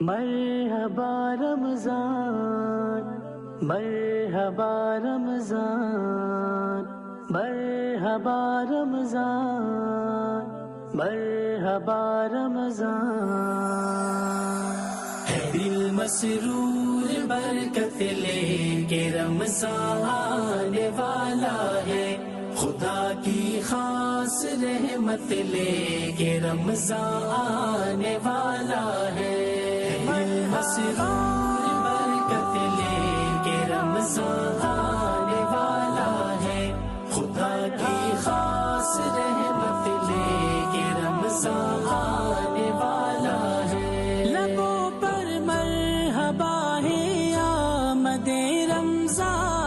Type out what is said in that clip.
مرحبا رمضان، مرحبا رمضان، مرحبا رمضان، مرحبا رمضان۔ ہے دل مسرور برکت لے کے رمضان آنے والا ہے، خدا کی خاص رحمت لے کے رمضان آنے والا ہے۔ مسرور برکت لے کے رمضان آنے والا ہے، خدا کی خاص رحمت لے کے رمضان آنے والا ہے۔ لبوں پر مرحبا ہے آمد رمضان،